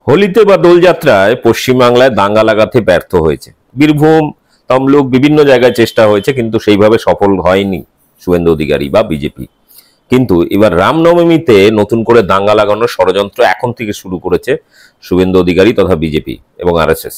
হোলিতে বা দোলযাত্রায় পশ্চিমবাংলায় দাঙ্গা লাগাতে ব্যর্থ হয়েছে। বীরভূম, তমলুক বিভিন্ন জায়গায় চেষ্টা হয়েছে, কিন্তু সেইভাবে সফল হয়নি শুভেন্দু অধিকারী বা বিজেপি। কিন্তু এবার রামনবমীতে নতুন করে দাঙ্গা লাগানোর ষড়যন্ত্র এখন থেকে শুরু করেছে শুভেন্দু অধিকারী তথা বিজেপি এবং আরএসএস।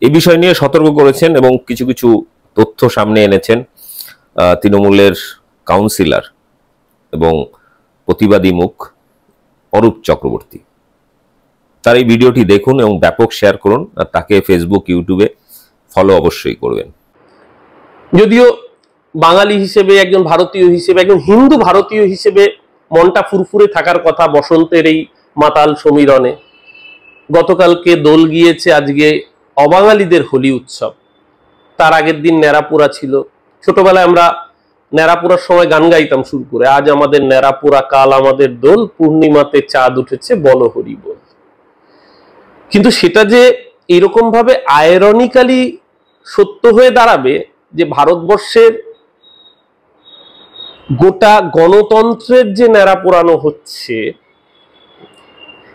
এই বিষয় নিয়ে সতর্ক করেছেন এবং কিছু কিছু তথ্য সামনে এনেছেন তৃণমূলের কাউন্সিলর এবং প্রতিবাদী মুখ অরূপ চক্রবর্তী। তার এই ভিডিওটি দেখুন এবং ব্যাপক শেয়ার করুন, আর তাকে ফেসবুক, ইউটিউবে ফলো অবশ্যই করবেন। যদিও বাঙালি হিসেবে, একজন ভারতীয় হিসেবে, একজন হিন্দু ভারতীয় হিসেবে মনটা ফুরফুরে থাকার কথা বসন্তের এই মাতাল সমীরণে। গতকালকে দোল গিয়েছে, আজকে অবাঙালিদের হোলি উৎসব। তার আগের দিন ন্যাড়াপোড়া ছিল। ছোটবেলায় আমরা ন্যাড়াপোড়ার সময় গান গাইতাম শুরু করে, আজ আমাদের ন্যাড়াপোড়া, কাল আমাদের দোল, পূর্ণিমাতে চাঁদ উঠেছে, বল হরি বল। কিন্তু সেটা যে এরকম ভাবে আয়রনিক্যালি সত্য হয়ে দাঁড়াবে যে ভারতবর্ষের গোটা গণতন্ত্রের যে ন্যাড়া পোড়ানো হচ্ছে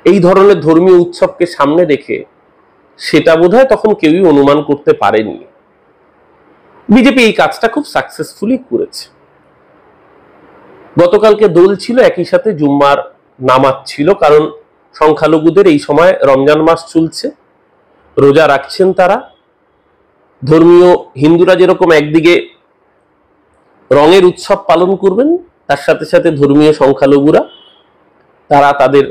এই ধরনের ধর্মীয় উৎসবকে সামনে রেখে, সেটা বোধহয় তখন কেউই অনুমান করতে পারেনি। বিজেপি এই কাজটা খুব সাকসেসফুলি করেছে। গতকালকে দোল ছিল, একই সাথে জুম্মার নামাজ ছিল, কারণ সংখ্যালঘুদের এই সময় রমজান মাস চলছে, রোজা রাখছেন তারা। ধর্মীয় হিন্দুরা যেরকম একদিকে রঙের উৎসব পালন করবেন, তার সাথে সাথে ধর্মীয় সংখ্যালঘুরা তারা তাদের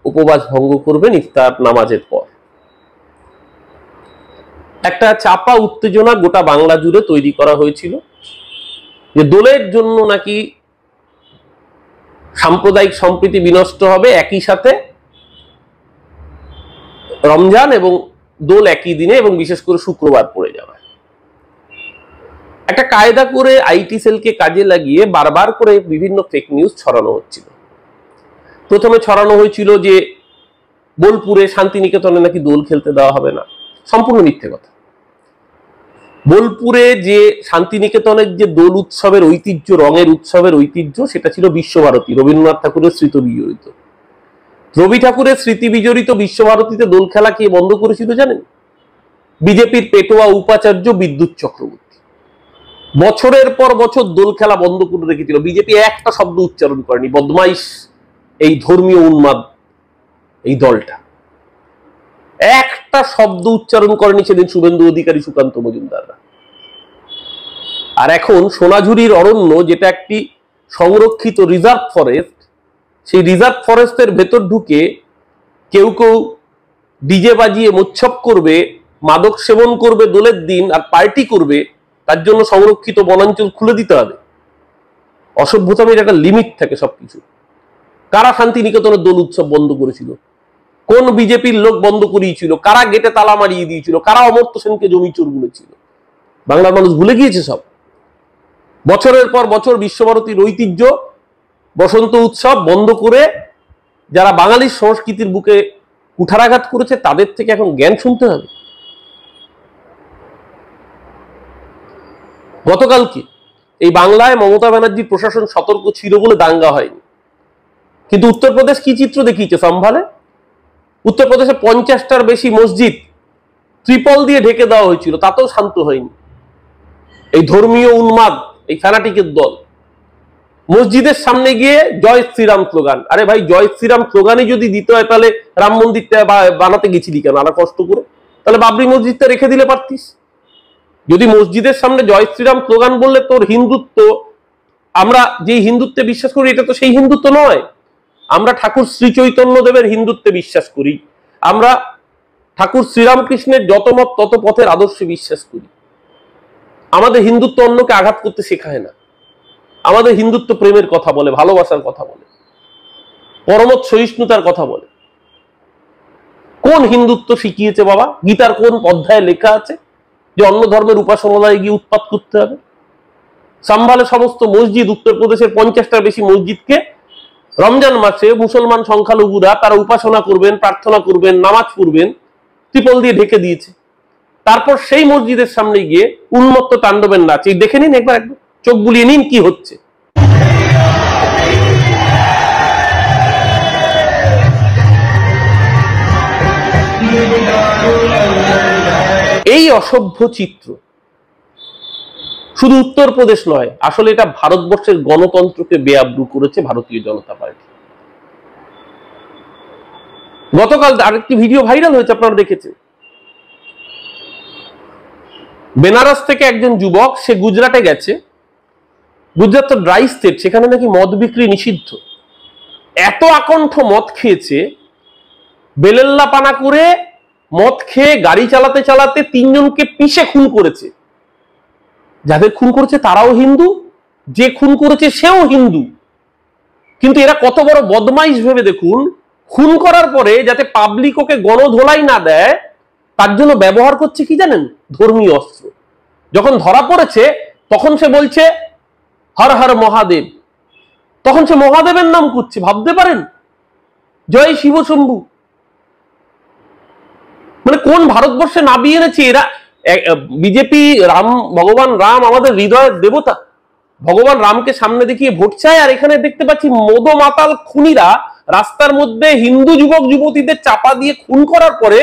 উপবাস ভঙ্গ করবেন ইফতার নামাজের পর। একটা চাপা উত্তেজনা গোটা বাংলা জুড়ে তৈরি করা হয়েছিল যে দোলের জন্য নাকি সাম্প্রদায়িক সম্প্রীতি বিনষ্ট হবে, একই সাথে রমজান এবং দোল একই দিনে এবং বিশেষ করে শুক্রবার পড়ে যাওয়া। একটা কায়দা করে আইটি সেলকে কাজে লাগিয়ে বারবার করে বিভিন্ন ফেক নিউজ ছড়ানো হচ্ছিল। প্রথমে ছড়ানো হয়েছিল যে বোলপুরে শান্তিনিকেতনে নাকি দোল খেলতে দেওয়া হবে না। সম্পূর্ণ মিথ্যে কথা। বোলপুরে যে শান্তিনিকেতনের যে দোল উৎসবের ঐতিহ্য, রঙের উৎসবের ঐতিহ্য, সেটা ছিল বিশ্বভারতী, রবীন্দ্রনাথ ঠাকুরের স্মৃতি বিজড়িত। রবি ঠাকুরের স্মৃতি বিজড়িত বিশ্বভারতীতে দোল খেলা কে বন্ধ করেছিল জানেন? বিজেপির পেটোয়া উপাচার্য বিদ্যুৎ চক্রবর্তী বছরের পর বছর দোল খেলা বন্ধ করে রেখেছিল। বিজেপি একটা শব্দ উচ্চারণ করেনি। বদমাইশ এই ধর্মীয় উন্মাদ এই দলটা একটা শব্দ উচ্চারণ করেনি সেদিন শুভেন্দু অধিকারী, সুকান্ত মজুমদাররা। আর এখন সোনাঝুরির অরণ্য, যেটা একটি সংরক্ষিত রিজার্ভ ফরেস্ট, সেই রিজার্ভ ফরেস্টের ভেতর ঢুকে কেউ কেউ ডিজে বাজিয়ে মোচ্ছব করবে, মাদক সেবন করবে দোলের দিন আর পার্টি করবে, তার জন্য সংরক্ষিত বনাঞ্চল খুলে দিতে হবে। অসভ্যতামের একটা লিমিট থাকে সবকিছু। কারা শান্তিনিকেতনের দোল উৎসব বন্ধ করেছিল? কোন বিজেপির লোক বন্ধ করিয়েছিল? কারা গেটে তালা মারিয়ে দিয়েছিল? কারা অমর্ত্য সেনকে জমি চোর বলেছিল? বাংলার মানুষ ভুলে গিয়েছে সব। বছরের পর বছর বিশ্বভারতীর ঐতিহ্য বসন্ত উৎসব বন্ধ করে যারা বাঙালির সংস্কৃতির বুকে কুঠারাঘাত করেছে, তাদের থেকে এখন জ্ঞান শুনতে হবে। গতকালকে এই বাংলায় মমতা ব্যানার্জি প্রশাসন সতর্ক ছিল বলে দাঙ্গা হয়নি। কিন্তু উত্তরপ্রদেশ কি চিত্র দেখিয়েছে সম্ভালে? উত্তরপ্রদেশে 50টার বেশি মসজিদ ত্রিপল দিয়ে ঢেকে দেওয়া হয়েছিল, তাতেও শান্ত হয়নি এই ধর্মীয় উন্মাদ, এই ফ্যানাটিকের দল। মসজিদের সামনে গিয়ে জয় শ্রীরাম স্লোগান। আরে ভাই, জয় শ্রীরাম স্লোগানই যদি দিতে হয় তাহলে রাম মন্দিরটা বানাতে গেছিলি কেন আরো কষ্ট করে? তাহলে বাবরি মসজিদটা রেখে দিলে পারতিস। যদি মসজিদের সামনে জয় শ্রীরাম স্লোগান বললে তোর হিন্দুত্ব, আমরা যেই হিন্দুত্বে বিশ্বাস করি এটা তো সেই হিন্দুত্ব নয়। আমরা ঠাকুর শ্রী চৈতন্য দেবের হিন্দুত্বে বিশ্বাস করি। আমরা ঠাকুর শ্রীরামকৃষ্ণের যত মত তত পথের আদর্শে বিশ্বাস করি। আমাদের হিন্দুত্ব অন্যকে আঘাত করতে শেখায় না। আমাদের হিন্দুত্ব প্রেমের কথা বলে, ভালোবাসার কথা বলে, পরমত সহিষ্ণুতার কথা বলে। কোন হিন্দুত্ব শিখিয়েছে বাবা? গীতার কোন অধ্যায়ে লেখা আছে যে অন্য ধর্মের উপাসনালয়ে গিয়ে উৎপাত করতে হবে? সাম্ভালে সমস্ত মসজিদ, উত্তরপ্রদেশের 50টার বেশি মসজিদকে রমজান মাসে মুসলমান সংখ্যালঘুরা তারা উপাসনা করবেন, প্রার্থনা করবেন, নামাজ পড়বেন, ত্রিপল দিয়ে ঢেকে দিয়েছে। তারপর সেই মসজিদের সামনে গিয়ে উন্মত্ত তাণ্ডবের নাচ। এই দেখে নিন একবার, চোখ বুলিয়ে নিন কি হচ্ছে। এই অসভ্য চিত্র শুধু উত্তরপ্রদেশ নয়, আসলে এটা ভারতবর্ষের গণতন্ত্রকে বেআব্রু করেছে ভারতীয় জনতা পার্টি। গতকাল আরেকটি ভিডিও ভাইরাল হয়েছে, আপনারা দেখেছেন। বেনারস থেকে একজন যুবক, সে গুজরাটে গেছে। গুজরাট তো ড্রাই স্টেট, সেখানে নাকি মদ বিক্রি নিষিদ্ধ। এত আকণ্ঠ মদ খেয়েছে, বেলেল্লা পানা করে মদ খেয়ে গাড়ি চালাতে চালাতে 3 জনকে পিষে খুন করেছে। যাদের খুন করেছে তারাও হিন্দু, যে খুন করেছে সেও হিন্দু। কিন্তু এরা কত বড় বদমাইশ ভেবে দেখুন, খুন করার পরে যাতে পাবলিক ওকে গণধোলাই না দেয় তার জন্য ব্যবহার করছে কি জানেন? ধর্মীয় অস্ত্র। যখন ধরা পড়েছে তখন সে বলছে হর হর মহাদেব, তখন সে মহাদেবের নাম করছে, ভাবতে পারেন? জয় শিব শম্ভু। মানে কোন ভারতবর্ষে নামিয়ে এনেছে এরা? বিজেপি ভগবান রাম আমাদের হৃদয়ের দেবতা, ভগবান রামকে সামনে দেখিয়ে ভোট চায়, আর এখানে দেখতে পাচ্ছি মদ মাতাল খুনিরা রাস্তার মধ্যে হিন্দু যুবক যুবতীদের চাপা দিয়ে খুন করার পরে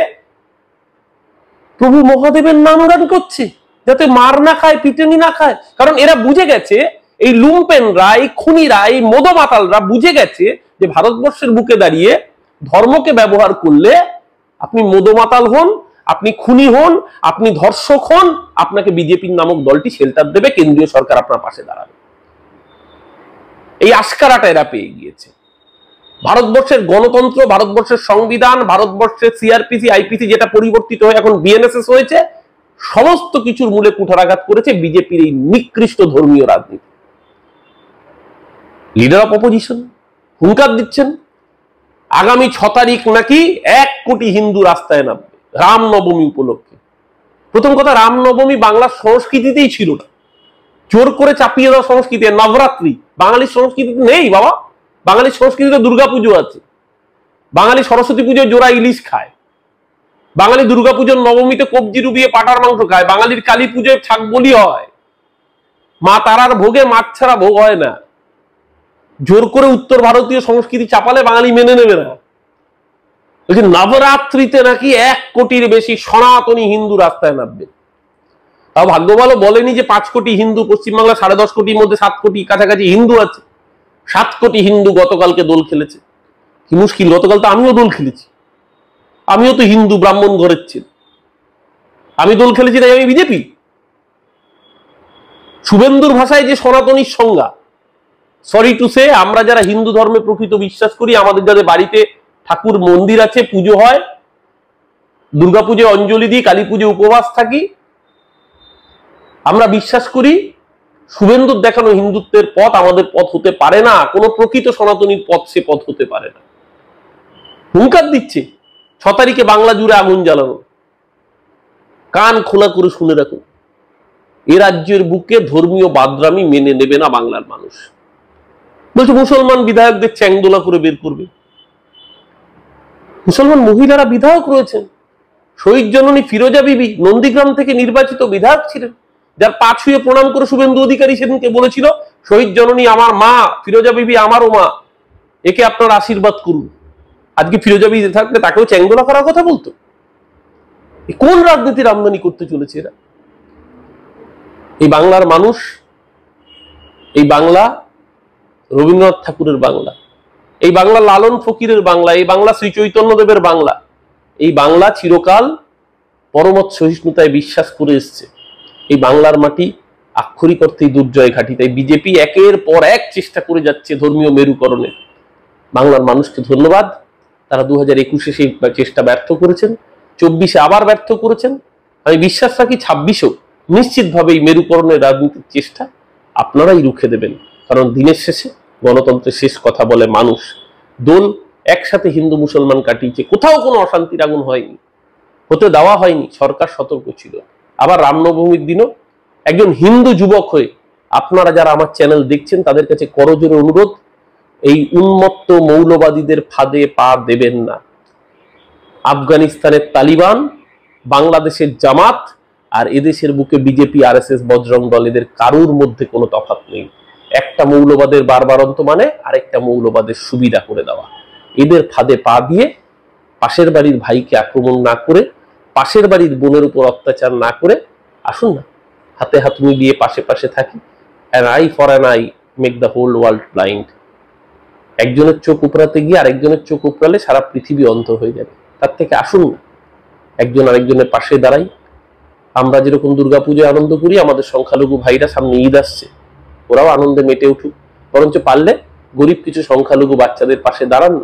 প্রভু মহাদেবের নাম গান করছে যাতে মার না খায়, পিটুনি না খায়। কারণ এরা বুঝে গেছে, এই লুম্পেনরা, এই খুনিরা, এই মদ মাতালরা বুঝে গেছে যে ভারতবর্ষের বুকে দাঁড়িয়ে ধর্মকে ব্যবহার করলে আপনি মদমাতাল হন, আপনি খুনি হন, আপনি ধর্ষক হন, আপনাকে বিজেপি নামক দলটি শেল্টার দেবে, কেন্দ্রীয় সরকার আপনার পাশে দাঁড়াবে। এই আস্কারাটা এরা পেয়ে গিয়েছে। ভারতবর্ষের গণতন্ত্র, ভারতবর্ষের সংবিধান, ভারতবর্ষের সিআরপিসি, আইপিসি যেটা পরিবর্তিত হয়ে এখন বিএনএসএস হয়েছে, সমস্ত কিছুর মূলে কুঠারাঘাত করেছে বিজেপির এই নিকৃষ্ট ধর্মীয় রাজনীতি। লিডার অফ অপোজিশন হুঙ্কার দিচ্ছেন আগামী 6 তারিখ নাকি 1 কোটি হিন্দু রাস্তায় নামবে রামনবমী উপলক্ষে। প্রথম কথা, রামনবমী বাংলার সংস্কৃতিতেই ছিল না, জোর করে চাপিয়ে দেওয়া সংস্কৃতি। নবরাত্রি বাঙালির সংস্কৃতিতে নেই বাবা। বাঙালির সংস্কৃতিতে দুর্গাপুজো আছে, বাঙালি সরস্বতী পুজোয় জোড়া ইলিশ খায়, বাঙালি দুর্গাপুজোর নবমীতে কবজি ডুবিয়ে পাটার মাংস খায়, বাঙালির কালী পুজোয় ছাগ বলি হয়, মা তারার ভোগে মাছ ছাড়া ভোগ হয় না। জোর করে উত্তর ভারতীয় সংস্কৃতি চাপালে বাঙালি মেনে নেবে না। বলছি নবরাত্রিতে নাকি 1 কোটির বেশি সনাতনী হিন্দু রাস্তায় নামবে। তাও ভাগ্য ভালো বলেনি যে 5 কোটি হিন্দু, পশ্চিমবাংলা 10.5 কোটির মধ্যে 7 কোটি কাছাকাছি হিন্দু আছে। 7 কোটি হিন্দু গতকালকে দোল খেলেছে। কি মুশকিল, গতকাল তো আমিও দোল খেলেছি, আমিও তো হিন্দু ব্রাহ্মণ ঘরের ছেলে, আমি দোল খেলেছি, তাই আমি বিজেপি? শুভেন্দুর ভাষায় যে সনাতনীর সংজ্ঞা, সরি টু সে, আমরা যারা হিন্দু ধর্মে প্রকৃত বিশ্বাস করি, আমাদের যাদের বাড়িতে ঠাকুর মন্দির আছে, পুজো হয়, দুর্গাপুজোয় অঞ্জলি দিই, কালী পুজোয় উপবাস থাকি, আমরা বিশ্বাস করি শুভেন্দুর দেখানো হিন্দুত্বের পথ আমাদের পথ হতে পারে না, কোন প্রকৃত সনাতনীর পথ সে পথ হতে পারে না। হুঙ্কার দিচ্ছে 6 তারিখে বাংলা জুড়ে আগুন জ্বালানো। কান খোলা করে শুনে রাখুন, এ রাজ্যের বুকে ধর্মীয় বাদরামি মেনে নেবে না বাংলার মানুষ। বলছে মুসলমান বিধায়কদের চ্যাংদোলা করে বের করবে। মুসলমান মহিলারা বিধায়ক রয়েছেন। শহীদ জননী ফিরোজা বিবি নন্দীগ্রাম থেকে নির্বাচিত বিধায়ক ছিলেন, যার পা ছুঁয়ে প্রণাম করে শুভেন্দু অধিকারী সেদিনকে বলেছিল শহীদ জননী আমার মা, ফিরোজা বিবি আমারও মা, একে আপনার আশীর্বাদ করুন। আজকে ফিরোজা বিবি থাকলে তাকেও চ্যাংদোলা করার কথা বলতো। কোন রাজনীতির আমদানি করতে চলেছে এরা? এই বাংলার মানুষ, এই বাংলা রবীন্দ্রনাথ ঠাকুরের বাংলা, এই বাংলা লালন ফকিরের বাংলা, এই বাংলা শ্রী চৈতন্যদেবের বাংলা, এই বাংলা চিরকাল পরমত সহিষ্ণুতায় বিশ্বাস করে এসছে। এই বাংলার মাটি আক্ষরিক অর্থেই দুর্জয় ঘাঁটি। তাই বিজেপি একের পর এক চেষ্টা করে যাচ্ছে ধর্মীয় মেরুকরণের। বাংলার মানুষকে ধন্যবাদ, তারা 2021-এ সেই চেষ্টা ব্যর্থ করেছেন, 24-এ আবার ব্যর্থ করেছেন। আমি বিশ্বাস রাখি 26-এও নিশ্চিতভাবে এই মেরুকরণের রাজনীতির চেষ্টা আপনারাই রুখে দেবেন। কারণ দিনের শেষে গণতন্ত্রের শেষ কথা বলে মানুষ। দোল একসাথে হিন্দু মুসলমান কাটিয়েছে, কোথাও কোনো অশান্তির আগুন হয়নি, হতে দেওয়া হয়নি, সরকার সতর্ক ছিল। আবার রামনবমীর দিনও একজন হিন্দু যুবক হয়ে আপনারা যারা আমার চ্যানেল দেখছেন তাদের কাছে করজোরে অনুরোধ, এই উন্মত্ত মৌলবাদীদের ফাঁদে পা দেবেন না। আফগানিস্তানের তালিবান, বাংলাদেশের জামাত আর এদেশের বুকে বিজেপি, আরএসএস, বজরং দল, এদের কারুর মধ্যে কোনো তফাৎ নেই। একটা মৌলবাদের বারবারন্ত মানে আরেকটা মৌলবাদের সুবিধা করে দেওয়া। এদের ফাঁদে পা দিয়ে পাশের বাড়ির ভাইকে আক্রমণ না করে, পাশের বাড়ির বোনের উপর অত্যাচার না করে আসুন না হাতে হাত মিলিয়ে পাশে পাশে থাকি। An eye for an eye make the whole world blind. একজনের চোখ উপড়াতে গিয়ে আরেকজনের চোখ উপড়ালে সারা পৃথিবী অন্ধ হয়ে যাবে। তার থেকে আসুন না একজন আরেকজনের পাশে দাঁড়াই। আমরা যেরকম দুর্গাপুজোয় আনন্দ করি, আমাদের সংখ্যালঘু ভাইরা সামনে ঈদ আসছে, ওরাও আনন্দে মেতে উঠুক। বরঞ্চ পারলে গরিব কিছু সংখ্যালঘু বাচ্চাদের পাশে দাঁড়ান,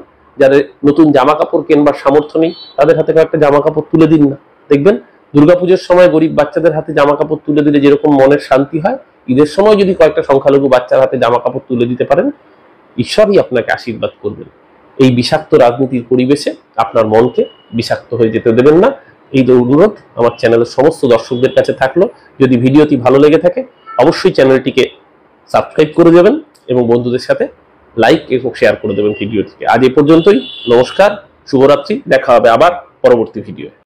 যাদের নতুন জামা কাপড় কেনবার সামর্থ্য নেই, তাদের হাতে কয়েকটা জামা কাপড় তুলে দিন না। দেখবেন দুর্গাপুজোর সময় গরিব বাচ্চাদের হাতে জামা কাপড় তুলে দিলে যেরকম মনের শান্তি হয়, ঈদের সময় যদি কয়েকটা সংখ্যালঘু বাচ্চার হাতে জামা কাপড় তুলে দিতে পারেন, ঈশ্বরই আপনাকে আশীর্বাদ করবেন। এই বিষাক্ত রাজনীতির পরিবেশে আপনার মনকে বিষাক্ত হয়ে যেতে দেবেন না, এই অনুরোধ আমার চ্যানেলের সমস্ত দর্শকদের কাছে থাকলো। যদি ভিডিওটি ভালো লেগে থাকে অবশ্যই চ্যানেলটিকে সাবস্ক্রাইব করে দেবেন এবং বন্ধুদের সাথে লাইক এবং শেয়ার করে দেবেন ভিডিওটিকে। আজ এ পর্যন্তই। নমস্কার, শুভরাত্রি, দেখা হবে আবার পরবর্তী ভিডিও।